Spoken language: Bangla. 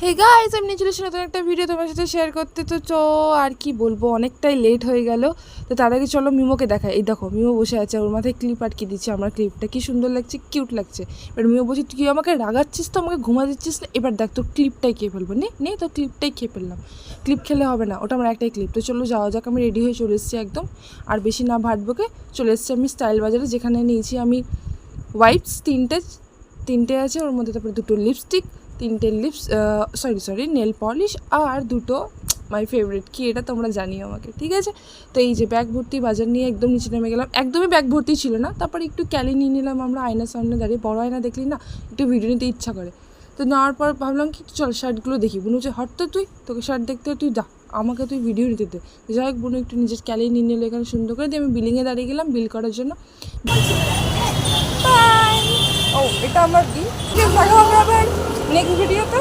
হে গাইস, আমি নিয়ে চলে এসেছি নতুন একটা ভিডিও তোমার সাথে শেয়ার করতে। তো আর কি বলবো, অনেকটাই লেট হয়ে গেল। তো তার আগে চলো মিমোকে দেখাই। এই দেখো মিমো বসে আছে, ওর মাথায় ক্লিপ আটকে দিচ্ছে। আমার ক্লিপটা কি সুন্দর লাগছে, কিউট লাগছে। এবার মিমো বলছি তুই আমাকে রাগাচ্ছিস তো, আমাকে ঘুমা দিচ্ছিস না। এবার দেখ তোর ক্লিপটাই খেয়ে ফেলবো। নে তো ক্লিপটাই খেয়ে ফেললাম। ক্লিপ খেলে হবে না, ওটা আমার একটাই ক্লিপ। তো চলো যাওয়া যাক, আমি রেডি হয়ে চলে এসেছি একদম। আর বেশি না ভাটবোকে চলে এসেছি আমি স্টাইল বাজারে, যেখানে নিয়েছি আমি ওয়াইপস তিনটে আছে ওর মধ্যে, তারপরে দুটো লিপস্টিক, তিনটে সরি নেল পলিশ, আর দুটো মাই ফেভারিট কি এটা তোমরা জানিও আমাকে, ঠিক আছে। তো এই যে ব্যাগ ভর্তি বাজার নিয়ে একদম নিচে নেমে গেলাম। একদমই ব্যাগ ভর্তি ছিল না, তারপরে একটু ক্যালি নিয়ে নিলাম আমরা। আয়নার সামনে দাঁড়িয়ে, বড় আয়না দেখলি না একটু ভিডিও নিতে ইচ্ছা করে। তো নেওয়ার পর ভাবলাম কি চল শার্টগুলো দেখি। বুনু যে হট তো তোকে শার্ট দেখতে তুই যা, আমাকে তুই ভিডিও নিতে দে। যাই হোক বুনু একটু নিজের ক্যালি নিয়ে নিল এখানে সুন্দর করে দিয়ে। আমি বিলিংয়ে দাঁড়িয়ে গেলাম বিল করার জন্য। ও এটা আমার বিল, দেখা হবে আবার নেক্সট ভিডিওতে।